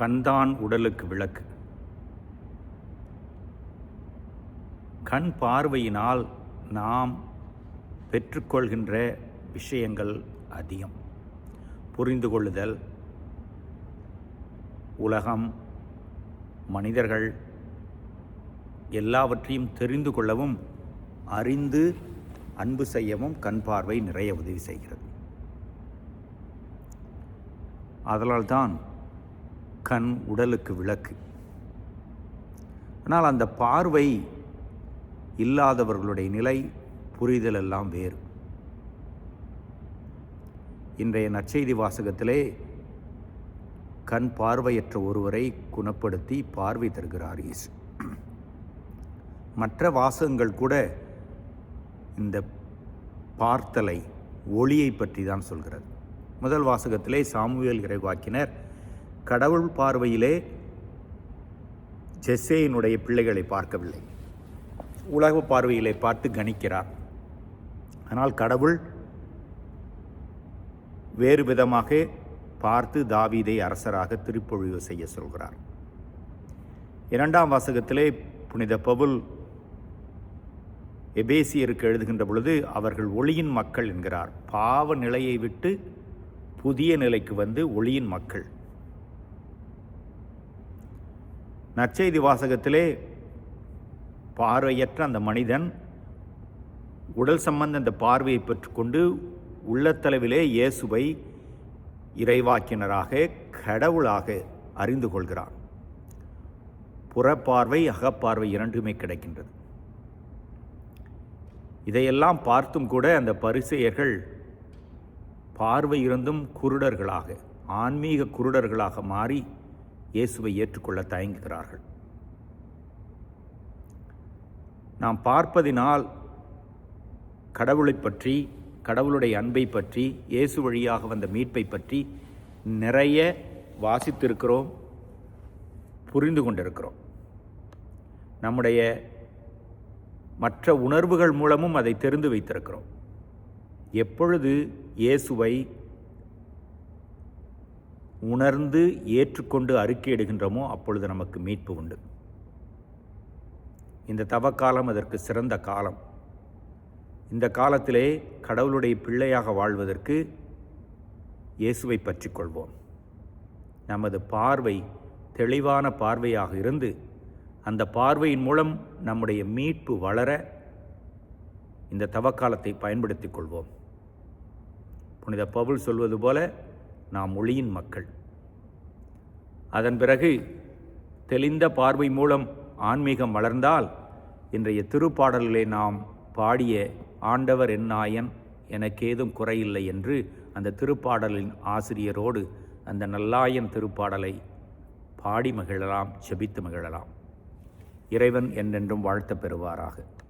கண்தான் உடலுக்கு விளக்கு. கண் பார்வையினால் நாம் பெற்றுக்கொள்கின்ற விஷயங்கள் அதிகம். புரிந்து கொள்ளுதல், உலகம், மனிதர்கள் எல்லாவற்றையும் தெரிந்து கொள்ளவும் அறிந்து அன்பு செய்யவும் கண் பார்வை நிறைய உதவி செய்கிறது. அதனால்தான் கண் உடலுக்கு விளக்கு. ஆனால் அந்த பார்வை இல்லாதவர்களுடைய நிலை, புரிதல் எல்லாம் வேறு. இன்றைய நற்செய்தி வாசகத்திலே கண் பார்வையற்ற ஒருவரை குணப்படுத்தி பார்வை தருகிறார் இயேசு. மற்ற வாசகங்கள் கூட இந்த பார்த்தலை, ஒளியை பற்றி தான் சொல்கிறது. முதல் வாசகத்திலே சாமுவேல் இறைவாக்கினர் கடவுள் பார்வையிலே ஜெஸ்ஸேயினுடைய பிள்ளைகளை பார்க்கவில்லை, உலக பார்வையிலே பார்த்து கணிக்கிறார். ஆனால் கடவுள் வேறு விதமாக பார்த்து தாவீதை அரசராக திருப்பொழிவு செய்ய சொல்கிறார். இரண்டாம் வாசகத்திலே புனித பவுல் எபேசியருக்கு எழுதுகின்ற பொழுது அவர்கள் ஒளியின் மக்கள் என்கிறார். பாவ நிலையை விட்டு புதிய நிலைக்கு வந்து ஒளியின் மக்கள். நற்செய்தி வாசகத்திலே பார்வையற்ற அந்த மனிதன் உடல் சம்பந்த அந்த பார்வையை பெற்றுக்கொண்டு உள்ளத்தளவிலே இயேசுவை இறைவாக்கினராக, கடவுளாக அறிந்து கொள்கிறார். புறப்பார்வை, அகப்பார்வை இரண்டுமே கிடைக்கின்றது. இதையெல்லாம் பார்த்தும் கூட அந்த பரிசேயர்கள் பார்வை இருந்தும் குருடர்களாக, ஆன்மீக குருடர்களாக மாறி இயேசுவை ஏற்றுக்கொள்ள தயங்குகிறார்கள். நாம் பார்ப்பதினால் கடவுளை பற்றி, கடவுளுடைய அன்பை பற்றி, இயேசு வழியாக வந்த மீட்பை பற்றி நிறைய வாசித்திருக்கிறோம், புரிந்து கொண்டிருக்கிறோம். நம்முடைய மற்ற உணர்வுகள் மூலமும் அதை தெரிந்து வைத்திருக்கிறோம். எப்பொழுது இயேசுவை உணர்ந்து ஏற்றுக்கொண்டு அறிக்கையிடுகின்றோமோ அப்பொழுது நமக்கு மீட்பு உண்டு. இந்த தவக்காலம் அதற்கு சிறந்த காலம். இந்த காலத்திலே கடவுளுடைய பிள்ளையாக வாழ்வதற்கு இயேசுவை பற்றி கொள்வோம். நமது பார்வை தெளிவான பார்வையாக இருந்து அந்த பார்வையின் மூலம் நம்முடைய மீட்பு வளர இந்த தவக்காலத்தை பயன்படுத்தி கொள்வோம். புனித பவுல் சொல்வது போல நாம் ஒளியின் மக்கள். அதன் பிறகு தெளிந்த பார்வை மூலம் ஆன்மீகம் வளர்ந்தால் இன்றைய திருப்பாடல்களை நாம் பாடிய ஆண்டவர் என் நாயன், எனக்கேதும் குறையில்லை என்று அந்த திருப்பாடலின் ஆசிரியரோடு அந்த நல்லாயன் திருப்பாடலை பாடி மகிழலாம், செபித்து மகிழலாம். இறைவன் என்றென்றும் வாழ்த்த பெறுவாராக.